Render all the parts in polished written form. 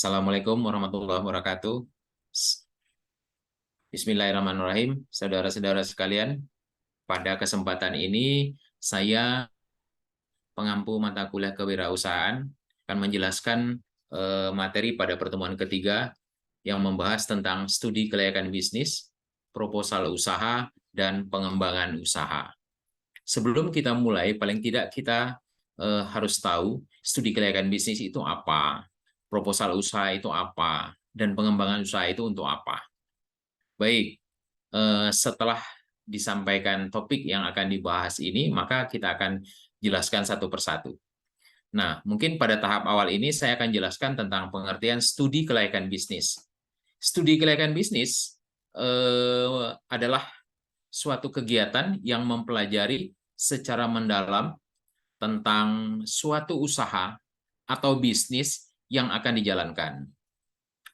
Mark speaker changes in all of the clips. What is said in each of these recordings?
Speaker 1: Assalamualaikum warahmatullahi wabarakatuh. Bismillahirrahmanirrahim. Saudara-saudara sekalian, pada kesempatan ini saya pengampu mata kuliah kewirausahaan akan menjelaskan materi pada pertemuan ketiga yang membahas tentang studi kelayakan bisnis, proposal usaha, dan pengembangan usaha. Sebelum kita mulai, paling tidak kita harus tahu studi kelayakan bisnis itu apa, proposal usaha itu apa, dan pengembangan usaha itu untuk apa. Baik, setelah disampaikan topik yang akan dibahas ini, maka kita akan jelaskan satu persatu. Nah, mungkin pada tahap awal ini saya akan jelaskan tentang pengertian studi kelayakan bisnis. Studi kelayakan bisnis adalah suatu kegiatan yang mempelajari secara mendalam tentang suatu usaha atau bisnis yang akan dijalankan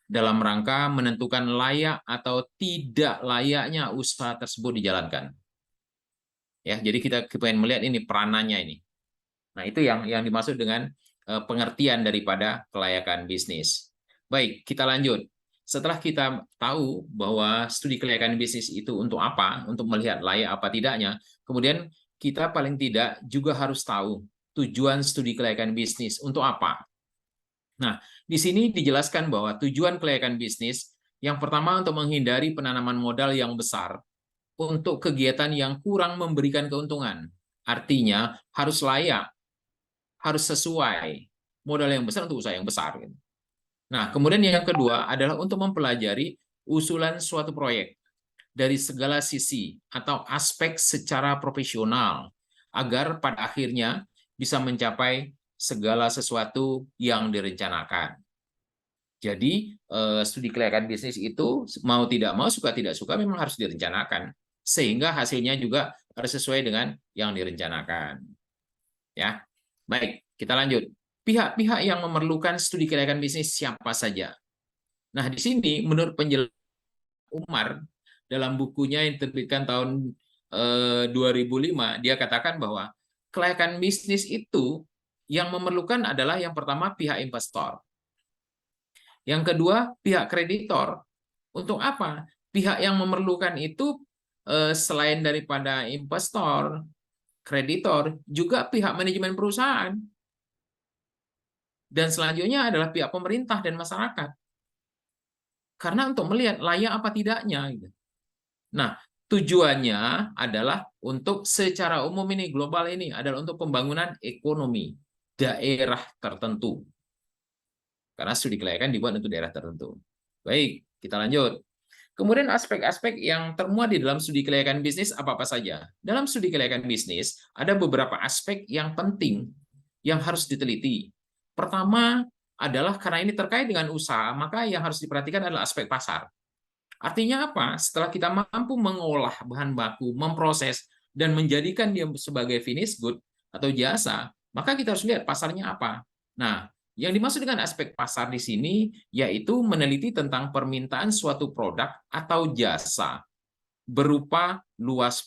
Speaker 1: dalam rangka menentukan layak atau tidak layaknya usaha tersebut dijalankan. Ya, jadi kita pengen melihat ini peranannya ini. Nah, itu yang dimaksud dengan pengertian daripada kelayakan bisnis. Baik, kita lanjut. Setelah kita tahu bahwa studi kelayakan bisnis itu untuk apa, untuk melihat layak apa tidaknya, kemudian kita paling tidak juga harus tahu tujuan studi kelayakan bisnis untuk apa. Nah, di sini dijelaskan bahwa tujuan kelayakan bisnis yang pertama untuk menghindari penanaman modal yang besar untuk kegiatan yang kurang memberikan keuntungan. Artinya harus layak, harus sesuai. Modal yang besar untuk usaha yang besar. Nah, kemudian yang kedua adalah untuk mempelajari usulan suatu proyek dari segala sisi atau aspek secara profesional agar pada akhirnya bisa mencapai segala sesuatu yang direncanakan. Jadi, studi kelayakan bisnis itu mau tidak mau, suka tidak suka memang harus direncanakan. Sehingga hasilnya juga harus sesuai dengan yang direncanakan. Ya, baik, kita lanjut. Pihak-pihak yang memerlukan studi kelayakan bisnis siapa saja? Nah, di sini menurut penjelasan Umar dalam bukunya yang diterbitkan tahun 2005, dia katakan bahwa kelayakan bisnis itu yang memerlukan adalah yang pertama pihak investor. Yang kedua, pihak kreditor. Untuk apa? Pihak yang memerlukan itu selain daripada investor, kreditor, juga pihak manajemen perusahaan. Dan selanjutnya adalah pihak pemerintah dan masyarakat. Karena untuk melihat layak apa tidaknya. Nah, tujuannya adalah untuk secara umum ini, global ini, adalah untuk pembangunan ekonomi daerah tertentu. Karena studi kelayakan dibuat untuk daerah tertentu. Baik, kita lanjut. Kemudian aspek-aspek yang termuat di dalam studi kelayakan bisnis apa-apa saja. Dalam studi kelayakan bisnis, ada beberapa aspek yang penting yang harus diteliti. Pertama adalah karena ini terkait dengan usaha, maka yang harus diperhatikan adalah aspek pasar. Artinya apa? Setelah kita mampu mengolah bahan baku, memproses, dan menjadikan dia sebagai finish good atau jasa, maka kita harus lihat pasarnya apa. Nah, yang dimaksud dengan aspek pasar di sini yaitu meneliti tentang permintaan suatu produk atau jasa berupa luas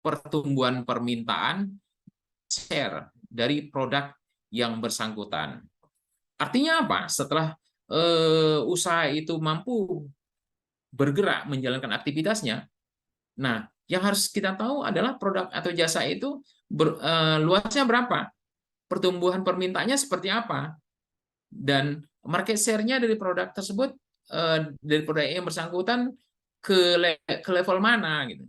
Speaker 1: pertumbuhan permintaan share dari produk yang bersangkutan. Artinya apa? Setelah usaha itu mampu bergerak menjalankan aktivitasnya, nah yang harus kita tahu adalah produk atau jasa itu luasnya berapa, pertumbuhan permintaannya seperti apa, dan market share-nya dari produk tersebut, dari produk yang bersangkutan ke level mana gitu.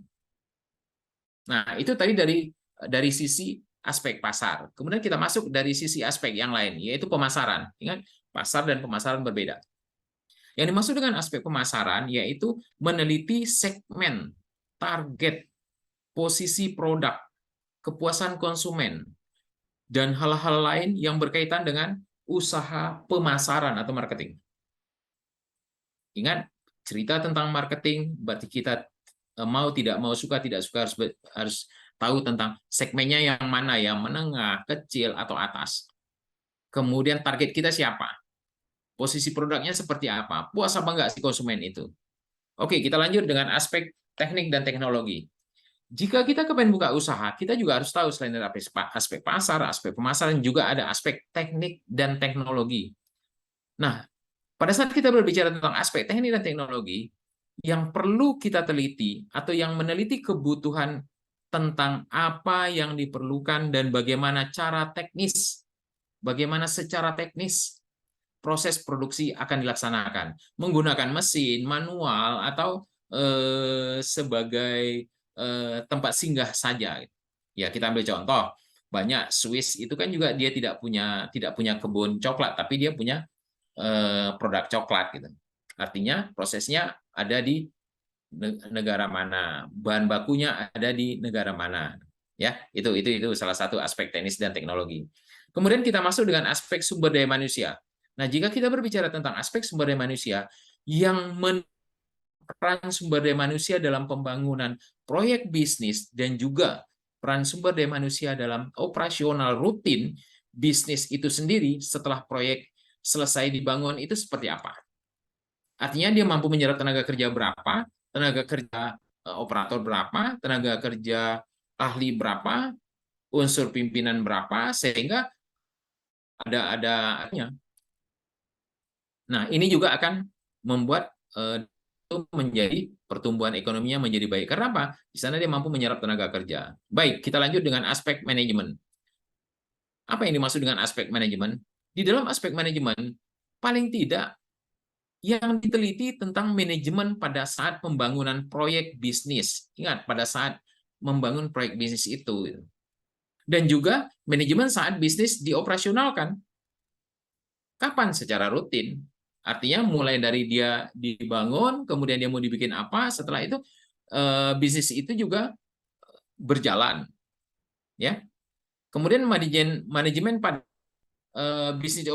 Speaker 1: Nah, itu tadi dari sisi aspek pasar. Kemudian kita masuk dari sisi aspek yang lain, yaitu pemasaran. Ingat, pasar dan pemasaran berbeda. Yang dimaksud dengan aspek pemasaran yaitu meneliti segmen, target, posisi produk, kepuasan konsumen, dan hal-hal lain yang berkaitan dengan usaha pemasaran atau marketing. Ingat, cerita tentang marketing berarti kita mau tidak mau, suka tidak suka harus tahu tentang segmennya yang mana, yang menengah, kecil, atau atas. Kemudian target kita siapa? Posisi produknya seperti apa? Puas apa enggak si konsumen itu? Oke, kita lanjut dengan aspek teknik dan teknologi. Jika kita kepengen buka usaha, kita juga harus tahu selain dari aspek pasar, aspek pemasaran, juga ada aspek teknik dan teknologi. Nah, Pada saat kita berbicara tentang aspek teknik dan teknologi, yang perlu kita teliti atau yang meneliti kebutuhan tentang apa yang diperlukan dan bagaimana secara teknis proses produksi akan dilaksanakan menggunakan mesin manual atau sebagai tempat singgah saja. Ya, kita ambil contoh, banyak Swiss itu kan juga dia tidak punya kebun coklat, tapi dia punya produk coklat gitu. Artinya prosesnya ada di negara mana, bahan bakunya ada di negara mana. Ya, itu salah satu aspek teknis dan teknologi. Kemudian kita masuk dengan aspek sumber daya manusia. Nah, jika kita berbicara tentang aspek sumber daya manusia, yang peran sumber daya manusia dalam pembangunan proyek bisnis dan juga peran sumber daya manusia dalam operasional rutin bisnis itu sendiri setelah proyek selesai dibangun itu seperti apa? Artinya dia mampu menyerap tenaga kerja berapa, tenaga kerja operator berapa, tenaga kerja ahli berapa, unsur pimpinan berapa, sehingga ada artinya. Nah, ini juga akan membuat itu menjadi pertumbuhan ekonominya menjadi baik. Karena apa? Di sana dia mampu menyerap tenaga kerja. Baik, kita lanjut dengan aspek manajemen. Apa yang dimaksud dengan aspek manajemen? Di dalam aspek manajemen, paling tidak yang diteliti tentang manajemen pada saat pembangunan proyek bisnis. Ingat, pada saat membangun proyek bisnis itu. Dan juga manajemen saat bisnis dioperasionalkan. Kapan? Secara rutin. Artinya mulai dari dia dibangun, kemudian dia mau dibikin apa, setelah itu bisnis itu juga berjalan. Ya. Kemudian manajemen pada bisnis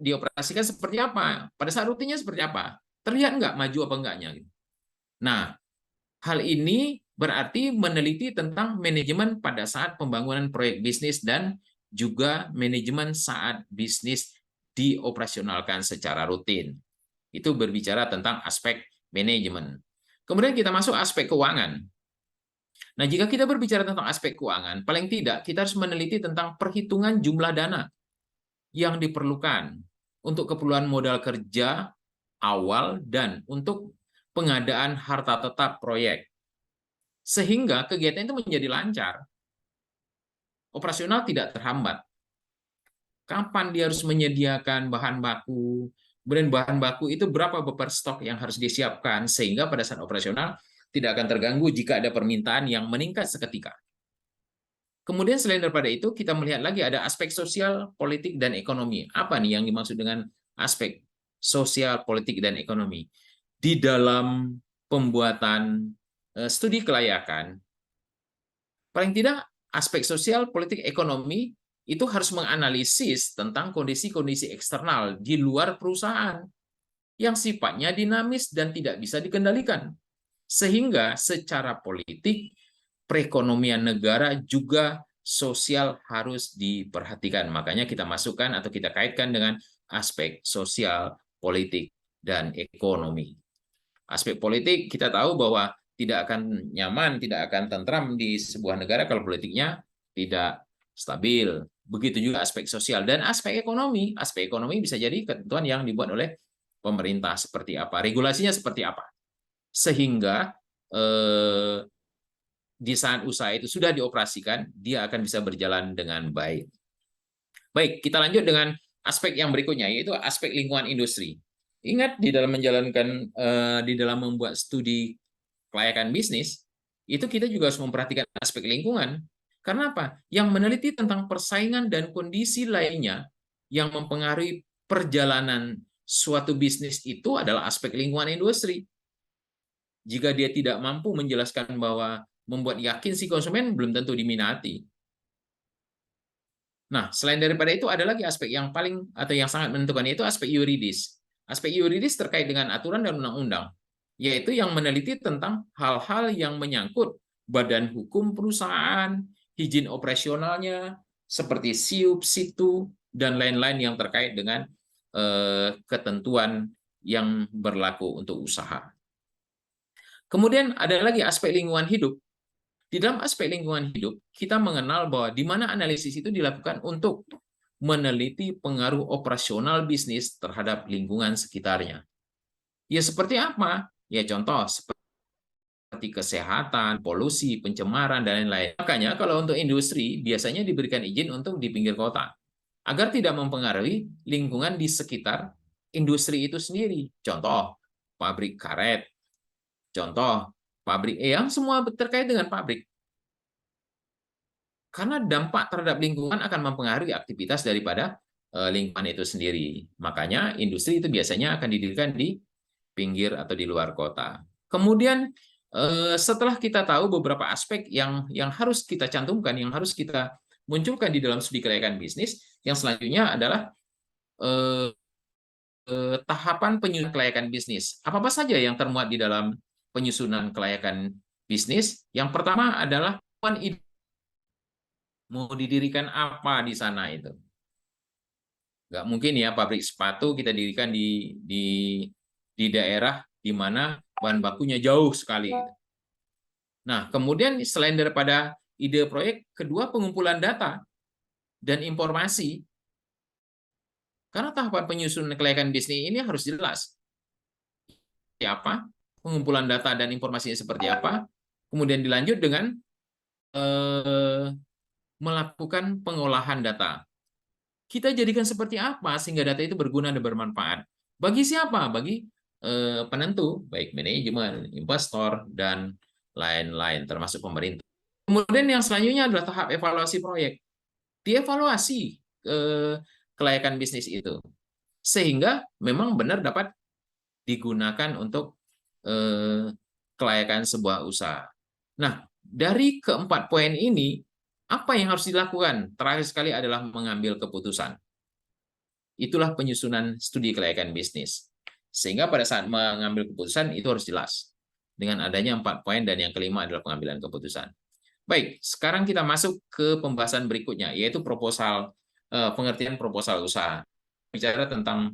Speaker 1: dioperasikan seperti apa? Pada saat rutinnya seperti apa? Terlihat nggak maju apa enggaknya? Nah, hal ini berarti meneliti tentang manajemen pada saat pembangunan proyek bisnis dan juga manajemen saat bisnis dioperasionalkan secara rutin. Itu berbicara tentang aspek manajemen. Kemudian kita masuk aspek keuangan. Nah, jika kita berbicara tentang aspek keuangan, paling tidak kita harus meneliti tentang perhitungan jumlah dana yang diperlukan untuk keperluan modal kerja awal dan untuk pengadaan harta tetap proyek. Sehingga kegiatan itu menjadi lancar. Operasional tidak terhambat. Kapan dia harus menyediakan bahan baku, kemudian bahan baku itu berapa beban stok yang harus disiapkan, sehingga pada saat operasional tidak akan terganggu jika ada permintaan yang meningkat seketika. Kemudian selain daripada itu, kita melihat lagi ada aspek sosial, politik, dan ekonomi. Apa nih yang dimaksud dengan aspek sosial, politik, dan ekonomi? Di dalam pembuatan studi kelayakan, paling tidak aspek sosial, politik, ekonomi itu harus menganalisis tentang kondisi-kondisi eksternal di luar perusahaan yang sifatnya dinamis dan tidak bisa dikendalikan. Sehingga secara politik, perekonomian negara juga sosial harus diperhatikan. Makanya kita masukkan atau kita kaitkan dengan aspek sosial, politik, dan ekonomi. Aspek politik kita tahu bahwa tidak akan nyaman, tidak akan tentram di sebuah negara kalau politiknya tidak stabil. Begitu juga aspek sosial dan aspek ekonomi. Aspek ekonomi bisa jadi ketentuan yang dibuat oleh pemerintah seperti apa, regulasinya seperti apa. Sehingga di saat usaha itu sudah dioperasikan, dia akan bisa berjalan dengan baik. Baik, kita lanjut dengan aspek yang berikutnya, yaitu aspek lingkungan industri. Ingat, di dalam di dalam membuat studi kelayakan bisnis, itu kita juga harus memperhatikan aspek lingkungan. Karena apa? Yang meneliti tentang persaingan dan kondisi lainnya yang mempengaruhi perjalanan suatu bisnis itu adalah aspek lingkungan industri. Jika dia tidak mampu menjelaskan bahwa membuat yakin si konsumen, belum tentu diminati. Nah, selain daripada itu ada lagi aspek yang paling atau yang sangat menentukan, yaitu aspek yuridis. Aspek yuridis terkait dengan aturan dan undang-undang, yaitu yang meneliti tentang hal-hal yang menyangkut badan hukum perusahaan, izin operasionalnya, seperti SIUP, SITU, dan lain-lain yang terkait dengan ketentuan yang berlaku untuk usaha. Kemudian ada lagi aspek lingkungan hidup. Di dalam aspek lingkungan hidup, kita mengenal bahwa di mana analisis itu dilakukan untuk meneliti pengaruh operasional bisnis terhadap lingkungan sekitarnya. Ya seperti apa? Ya contoh seperti kesehatan, polusi, pencemaran, dan lain-lain. Makanya kalau untuk industri, biasanya diberikan izin untuk di pinggir kota, agar tidak mempengaruhi lingkungan di sekitar industri itu sendiri. Contoh, pabrik karet, contoh, pabrik yang semua terkait dengan pabrik. Karena dampak terhadap lingkungan akan mempengaruhi aktivitas daripada lingkungan itu sendiri. Makanya industri itu biasanya akan didirikan di pinggir atau di luar kota. Kemudian setelah kita tahu beberapa aspek yang harus kita cantumkan, yang harus kita munculkan di dalam studi kelayakan bisnis, yang selanjutnya adalah eh, tahapan penyusunan kelayakan bisnis. Apa-apa saja yang termuat di dalam penyusunan kelayakan bisnis? Yang pertama adalah mau didirikan apa di sana itu. Nggak mungkin ya pabrik sepatu kita dirikan di daerah di mana bahan bakunya jauh sekali. Nah, kemudian selain daripada ide proyek, kedua pengumpulan data dan informasi. Karena tahapan penyusunan kelayakan bisnis ini harus jelas. Apa? Pengumpulan data dan informasinya seperti apa? Kemudian dilanjut dengan melakukan pengolahan data. Kita jadikan seperti apa sehingga data itu berguna dan bermanfaat? Bagi siapa? Bagi penentu, baik manajemen, investor, dan lain-lain, termasuk pemerintah. Kemudian yang selanjutnya adalah tahap evaluasi proyek. Dievaluasi kelayakan bisnis itu. Sehingga memang benar dapat digunakan untuk kelayakan sebuah usaha. Nah, dari keempat poin ini, apa yang harus dilakukan? Terakhir sekali adalah mengambil keputusan. Itulah penyusunan studi kelayakan bisnis. Sehingga pada saat mengambil keputusan itu harus jelas. Dengan adanya 4 poin dan yang kelima adalah pengambilan keputusan. Baik, sekarang kita masuk ke pembahasan berikutnya, yaitu proposal, pengertian proposal usaha. Bicara tentang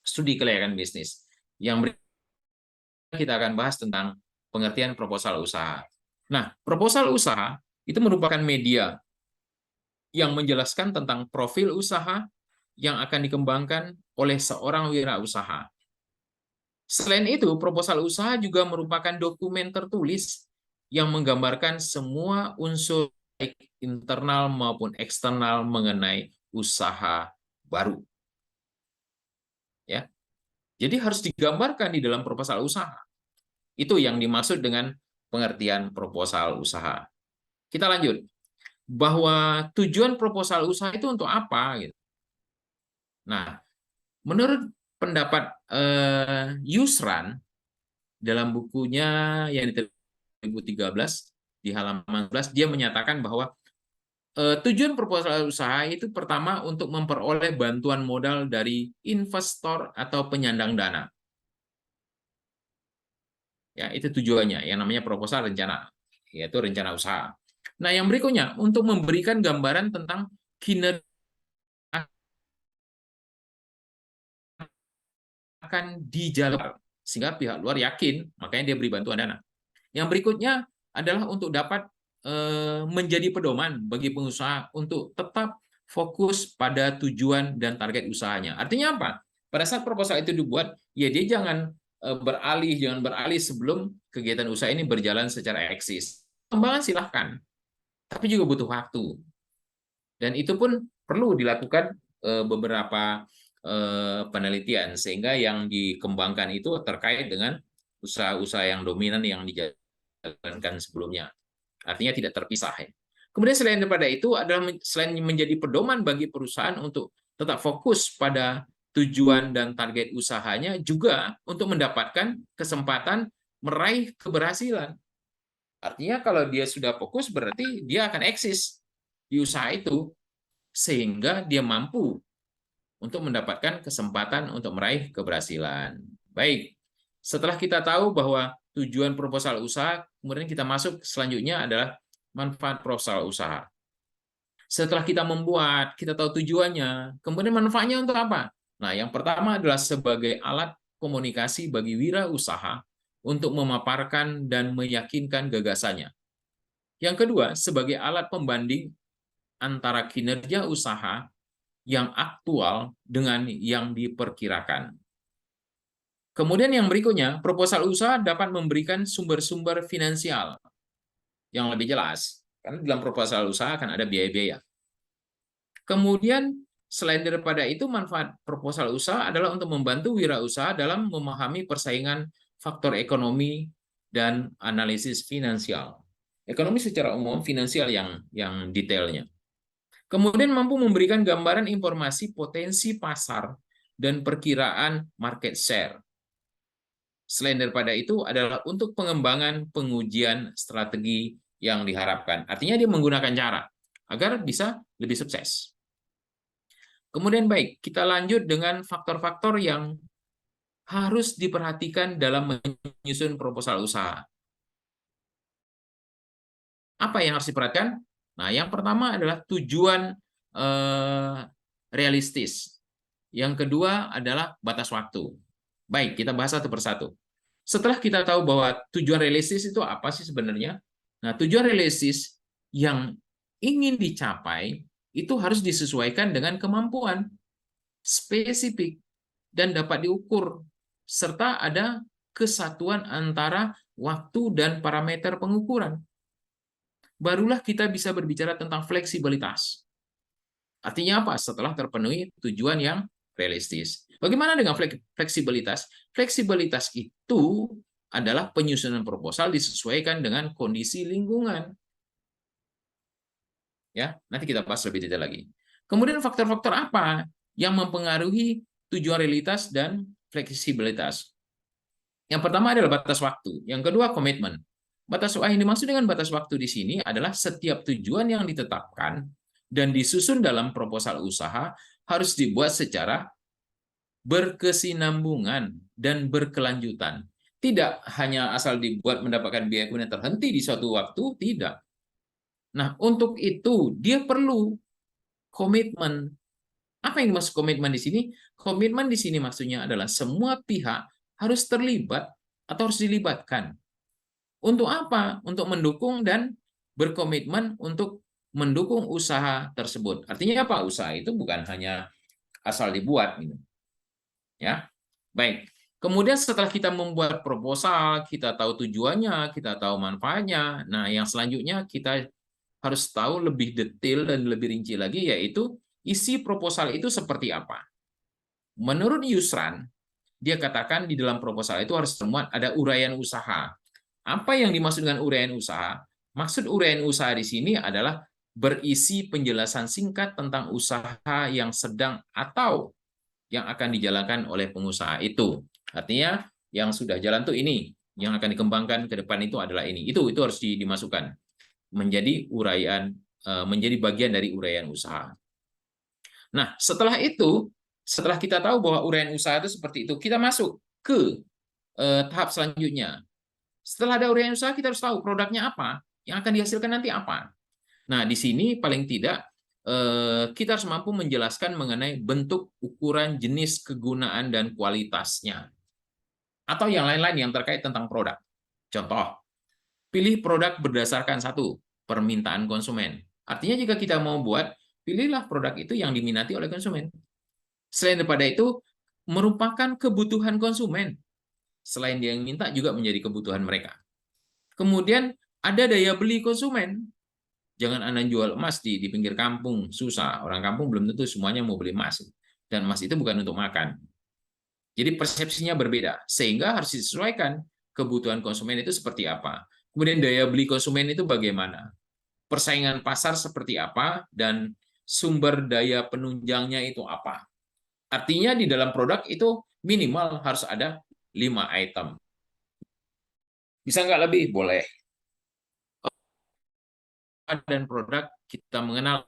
Speaker 1: studi kelayakan bisnis. Yang berikutnya kita akan bahas tentang pengertian proposal usaha. Nah, proposal usaha itu merupakan media yang menjelaskan tentang profil usaha yang akan dikembangkan oleh seorang wirausaha. Selain itu, proposal usaha juga merupakan dokumen tertulis yang menggambarkan semua unsur baik internal maupun eksternal mengenai usaha baru. Ya. Jadi harus digambarkan di dalam proposal usaha. Itu yang dimaksud dengan pengertian proposal usaha. Kita lanjut. Bahwa tujuan proposal usaha itu untuk apa? Gitu. Nah, menurut pendapat Yusran dalam bukunya yang diterbitkan 2013 di halaman 11, dia menyatakan bahwa tujuan proposal usaha itu pertama untuk memperoleh bantuan modal dari investor atau penyandang dana. Ya, itu tujuannya, yang namanya proposal rencana, yaitu rencana usaha. Nah, yang berikutnya, untuk memberikan gambaran tentang kinerja akan dijalankan, sehingga pihak luar yakin, makanya dia beri bantuan dana. Yang berikutnya adalah untuk dapat menjadi pedoman bagi pengusaha untuk tetap fokus pada tujuan dan target usahanya. Artinya apa? Pada saat proposal itu dibuat, ya dia jangan jangan beralih sebelum kegiatan usaha ini berjalan secara eksis. Pengembangan silahkan, tapi juga butuh waktu. Dan itu pun perlu dilakukan beberapa penelitian, sehingga yang dikembangkan itu terkait dengan usaha-usaha yang dominan yang dijalankan sebelumnya. Artinya tidak terpisah. Ya. Kemudian selain daripada itu adalah selain menjadi pedoman bagi perusahaan untuk tetap fokus pada tujuan dan target usahanya, juga untuk mendapatkan kesempatan meraih keberhasilan. Artinya kalau dia sudah fokus berarti dia akan eksis di usaha itu, sehingga dia mampu untuk mendapatkan kesempatan untuk meraih keberhasilan. Baik, setelah kita tahu bahwa tujuan proposal usaha, kemudian kita masuk selanjutnya adalah manfaat proposal usaha. Setelah kita membuat, kita tahu tujuannya, kemudian manfaatnya untuk apa? Nah, yang pertama adalah sebagai alat komunikasi bagi wirausaha untuk memaparkan dan meyakinkan gagasannya. Yang kedua, sebagai alat pembanding antara kinerja usaha yang aktual dengan yang diperkirakan. Kemudian yang berikutnya, proposal usaha dapat memberikan sumber-sumber finansial yang lebih jelas. Karena dalam proposal usaha akan ada biaya-biaya. Kemudian, selain daripada itu, manfaat proposal usaha adalah untuk membantu wirausaha dalam memahami persaingan faktor ekonomi dan analisis finansial. Ekonomi secara umum, finansial yang detailnya. Kemudian mampu memberikan gambaran informasi potensi pasar dan perkiraan market share. Selain daripada itu adalah untuk pengembangan pengujian strategi yang diharapkan. Artinya dia menggunakan cara agar bisa lebih sukses. Kemudian baik, kita lanjut dengan faktor-faktor yang harus diperhatikan dalam menyusun proposal usaha. Apa yang harus diperhatikan? Nah, yang pertama adalah tujuan realistis. Yang kedua adalah batas waktu. Baik, kita bahas satu persatu. Setelah kita tahu bahwa tujuan realistis itu apa sih sebenarnya? Nah, tujuan realistis yang ingin dicapai itu harus disesuaikan dengan kemampuan spesifik dan dapat diukur, serta ada kesatuan antara waktu dan parameter pengukuran. Barulah kita bisa berbicara tentang fleksibilitas. Artinya apa? Setelah terpenuhi tujuan yang realistis. Bagaimana dengan fleksibilitas? Fleksibilitas itu adalah penyusunan proposal disesuaikan dengan kondisi lingkungan. Ya, nanti kita bahas lebih detail lagi. Kemudian faktor-faktor apa yang mempengaruhi tujuan realitas dan fleksibilitas? Yang pertama adalah batas waktu. Yang kedua, komitmen. Batas waktu yang dimaksud dengan batas waktu di sini adalah setiap tujuan yang ditetapkan dan disusun dalam proposal usaha harus dibuat secara berkesinambungan dan berkelanjutan. Tidak hanya asal dibuat mendapatkan biaya kemudian terhenti di suatu waktu, tidak. Nah, untuk itu dia perlu komitmen. Apa yang dimaksud komitmen di sini? Komitmen di sini maksudnya adalah semua pihak harus terlibat atau harus dilibatkan. Untuk apa? Untuk mendukung dan berkomitmen untuk mendukung usaha tersebut. Artinya apa? Usaha itu bukan hanya asal dibuat, gitu. Ya, baik. Kemudian setelah kita membuat proposal, kita tahu tujuannya, kita tahu manfaatnya. Nah, yang selanjutnya kita harus tahu lebih detail dan lebih rinci lagi, yaitu isi proposal itu seperti apa. Menurut Yusran, dia katakan di dalam proposal itu harus termuat ada uraian usaha. Apa yang dimaksud dengan uraian usaha? Maksud uraian usaha di sini adalah berisi penjelasan singkat tentang usaha yang sedang atau yang akan dijalankan oleh pengusaha itu. Artinya yang sudah jalan tuh ini, yang akan dikembangkan ke depan itu adalah ini. Itu harus dimasukkan menjadi uraian, menjadi bagian dari uraian usaha. Nah, setelah itu, setelah kita tahu bahwa uraian usaha itu seperti itu, kita masuk ke tahap selanjutnya. Setelah ada uraian usaha, kita harus tahu produknya apa, yang akan dihasilkan nanti apa. Nah, di sini paling tidak kita harus mampu menjelaskan mengenai bentuk, ukuran, jenis, kegunaan, dan kualitasnya. Atau yang lain-lain yang terkait tentang produk. Contoh, pilih produk berdasarkan satu, permintaan konsumen. Artinya jika kita mau buat, pilihlah produk itu yang diminati oleh konsumen. Selain daripada itu, merupakan kebutuhan konsumen. Selain dia yang minta, juga menjadi kebutuhan mereka. Kemudian, ada daya beli konsumen. Jangan Anda jual emas di pinggir kampung, susah. Orang kampung belum tentu semuanya mau beli emas. Dan emas itu bukan untuk makan. Jadi persepsinya berbeda, sehingga harus disesuaikan kebutuhan konsumen itu seperti apa. Kemudian daya beli konsumen itu bagaimana. Persaingan pasar seperti apa, dan sumber daya penunjangnya itu apa. Artinya di dalam produk itu minimal harus ada 5 item. Bisa nggak lebih? Boleh. Dan produk kita mengenal.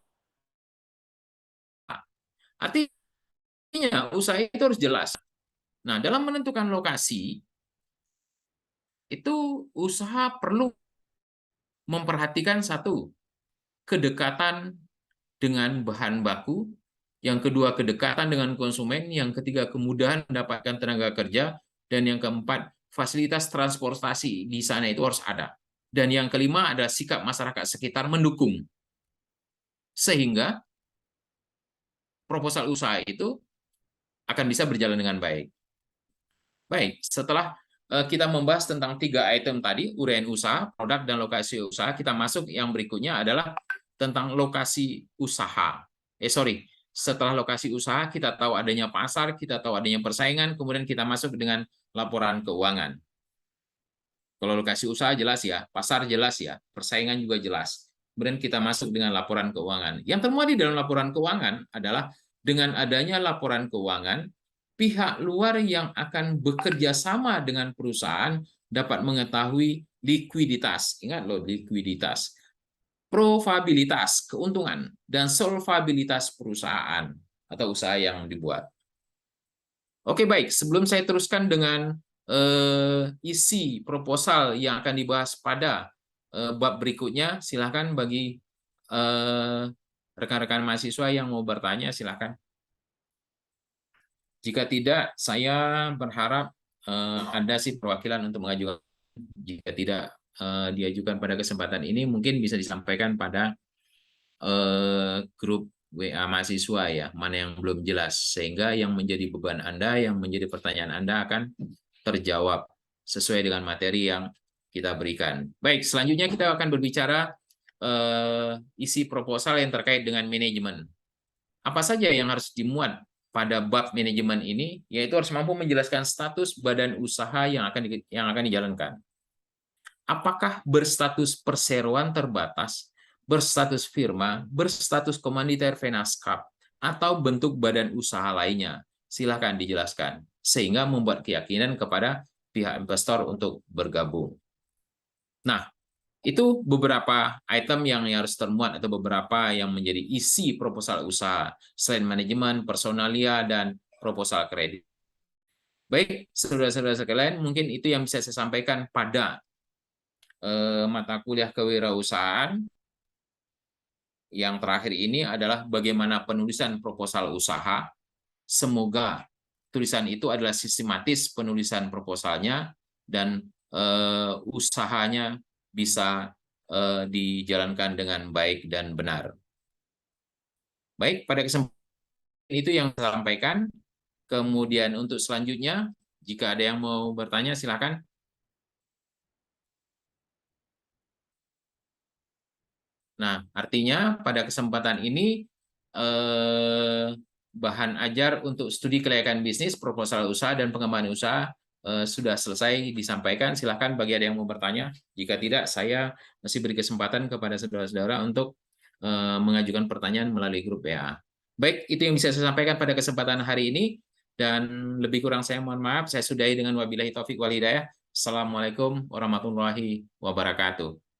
Speaker 1: Artinya usaha itu harus jelas. Nah, dalam menentukan lokasi, itu usaha perlu memperhatikan satu, kedekatan dengan bahan baku, yang kedua kedekatan dengan konsumen, yang ketiga kemudahan mendapatkan tenaga kerja, dan yang keempat fasilitas transportasi di sana itu harus ada. Dan yang kelima ada sikap masyarakat sekitar mendukung. Sehingga proposal usaha itu akan bisa berjalan dengan baik. Baik, setelah kita membahas tentang 3 item tadi, uraian usaha, produk, dan lokasi usaha, kita masuk yang berikutnya adalah tentang lokasi usaha. Setelah lokasi usaha, kita tahu adanya pasar, kita tahu adanya persaingan, kemudian kita masuk dengan laporan keuangan. Kalau lokasi usaha jelas ya, pasar jelas ya, persaingan juga jelas. Kemudian kita masuk dengan laporan keuangan. Yang termuat di dalam laporan keuangan adalah dengan adanya laporan keuangan, pihak luar yang akan bekerja sama dengan perusahaan dapat mengetahui likuiditas. Ingat loh, likuiditas. Probabilitas, keuntungan, dan solvabilitas perusahaan atau usaha yang dibuat. Oke, baik. Sebelum saya teruskan dengan isi proposal yang akan dibahas pada bab berikutnya, silakan bagi rekan-rekan mahasiswa yang mau bertanya, silakan. Jika tidak, saya berharap ada sih perwakilan untuk mengajukan. Jika tidak diajukan pada kesempatan ini, mungkin bisa disampaikan pada grup WA mahasiswa ya, mana yang belum jelas, sehingga yang menjadi beban Anda, yang menjadi pertanyaan Anda akan terjawab sesuai dengan materi yang kita berikan. Baik, selanjutnya kita akan berbicara isi proposal yang terkait dengan manajemen. Apa saja yang harus dimuat pada bab manajemen ini, yaitu harus mampu menjelaskan status badan usaha yang akan dijalankan. Apakah berstatus perseroan terbatas, berstatus firma, berstatus komanditer Venaskap, atau bentuk badan usaha lainnya? Silakan dijelaskan, sehingga membuat keyakinan kepada pihak investor untuk bergabung. Nah, itu beberapa item yang harus termuat atau beberapa yang menjadi isi proposal usaha, selain manajemen, personalia, dan proposal kredit. Baik, saudara-saudara sekalian, mungkin itu yang bisa saya sampaikan pada mata kuliah kewirausahaan. Yang terakhir ini adalah bagaimana penulisan proposal usaha. Semoga tulisan itu adalah sistematis penulisan proposalnya dan usahanya bisa dijalankan dengan baik dan benar. Baik, pada kesempatan itu yang saya sampaikan. Kemudian untuk selanjutnya, jika ada yang mau bertanya, silakan. Nah, artinya pada kesempatan ini bahan ajar untuk studi kelayakan bisnis, proposal usaha, dan pengembangan usaha sudah selesai disampaikan. Silakan bagi ada yang mau bertanya. Jika tidak, saya masih beri kesempatan kepada saudara-saudara untuk mengajukan pertanyaan melalui grup WA. Baik, itu yang bisa saya sampaikan pada kesempatan hari ini. Dan lebih kurang saya mohon maaf. Saya sudahi dengan wabillahi taufik wal hidayah. Assalamualaikum warahmatullahi wabarakatuh.